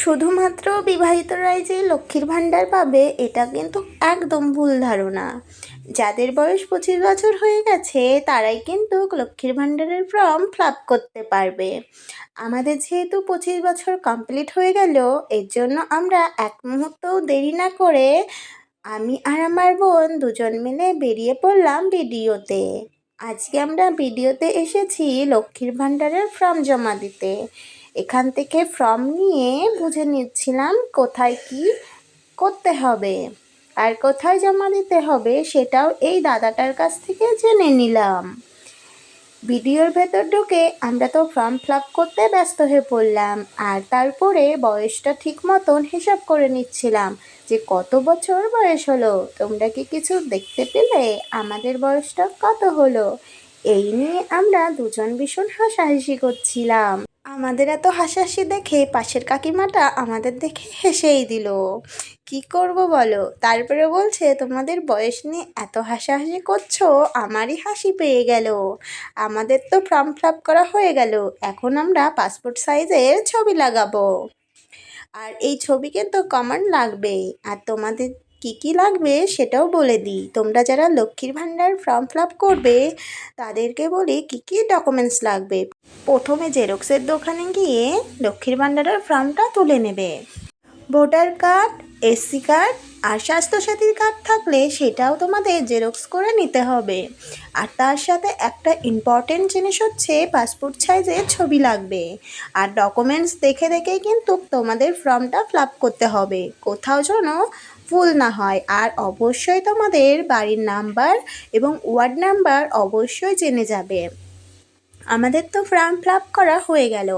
শুধুমাত্র বিবাহিতরাই যে লক্ষ্মীর ভাণ্ডার পাবে এটা কিন্তু একদম ভুল ধারণা। যাদের বয়স 25 বছর হয়ে গেছে তারাই কিন্তু লক্ষ্মীর ভাণ্ডারের ফর্ম ফিল আপ করতে পারবে। আমাদের যেহেতু 25 বছর কমপ্লিট হয়ে গেল, এর জন্য আমরা এক মুহূর্তও দেরি না করে আমি আর আমার বোন দুজন মিলে বেরিয়ে পড়লাম ভিডিওতে। আজকে আমরা ভিডিওতে এসেছি লক্ষ্মীর ভাণ্ডারের ফর্ম জমা দিতে। এখান থেকে ফর্ম নিয়ে বুঝে নিচ্ছিলাম কোথায় কি করতে হবে আর কোথায় জমা দিতে হবে সেটাও এই দাদাটার কাছ থেকে জেনে নিলাম। ভিডিওর ভেতর ঢুকে আমরা তো ফর্ম ফিল আপ করতে ব্যস্ত হয়ে পড়লাম, আর তারপরে বয়সটা ঠিক মতন হিসাব করে নিচ্ছিলাম যে কত বছর বয়স হলো। তোমরা কি কিছু দেখতে পেলে আমাদের বয়সটা কত হলো? এই নিয়ে আমরা দুজন ভীষণ হাসাহাসি করছিলাম। আমাদের এত হাসাহাসি দেখে পাশের কাকিমাটা আমাদের দেখে হেসেই দিল। কি করব বলো? তারপরে বলছে, তোমাদের বয়স নিয়ে এত হাসাহাসি করছো, আমারই হাসি পেয়ে গেল। আমাদের তো ফর্ম ফিল আপ করা হয়ে গেল, এখন আমরা পাসপোর্ট সাইজের ছবি লাগাবো। আর এই ছবি কিন্তু কমন লাগবে। আর তোমাদের কি কি লাগবে সেটাও বলে দিই। তোমরা যারা লক্ষ্মীর ভাণ্ডার ফর্ম ফিল আপ করবে তাদেরকে বলি কি কি ডকুমেন্টস লাগবে। প্রথমে জেরক্সের দোকানে গিয়ে লক্ষ্মীর ভাণ্ডারের ফর্মটা তুলে নেবে। ভোটার কার্ড, এসসি কার্ড আর স্বাস্থ্যসাথীর কার্ড থাকলে সেটাও তোমাদের জেরক্স করে নিতে হবে। আর তার সাথে একটা ইম্পর্টেন্ট জিনিস হচ্ছে পাসপোর্ট সাইজের ছবি লাগবে। আর ডকুমেন্টস দেখে দেখেই কিন্তু তোমাদের ফর্মটা ফিল আপ করতে হবে, কোথাও যেন ভুল না হয়। আর অবশ্যই তোমাদের বাড়ির নাম্বার এবং ওয়ার্ড নাম্বার অবশ্যই জেনে যাবে। আমাদের তো ফর্ম ফিল আপ করা হয়ে গেল,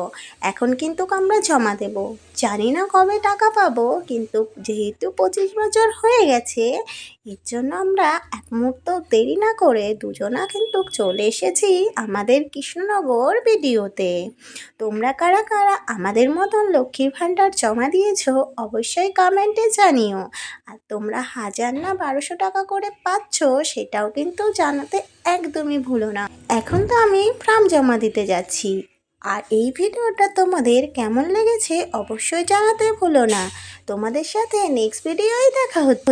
এখন কিন্তু আমরা জমা দেব। জানি না কবে টাকা পাবো, কিন্তু যেহেতু 25 বছর হয়ে গেছে এর জন্য আমরা এক মুহূর্ত দেরি না করে দুজনা কিন্তু চলে এসেছি আমাদের কৃষ্ণনগর ভিডিওতে। তোমরা কারা কারা আমাদের মতন লক্ষ্মীর ভাণ্ডার জমা দিয়েছো অবশ্যই কমেন্টে জানিও। আর তোমরা 1000 না 1200 টাকা করে পাচ্ছ সেটাও কিন্তু জানাতে একদমই ভুলো না। এখন তো আমি ফর্ম জমা দিতে যাচ্ছি। আর এই ভিডিওটা তোমাদের কেমন লেগেছে অবশ্যই জানাতে ভুলো না। তোমাদের সাথে নেক্সট ভিডিওয় দেখা হচ্ছে।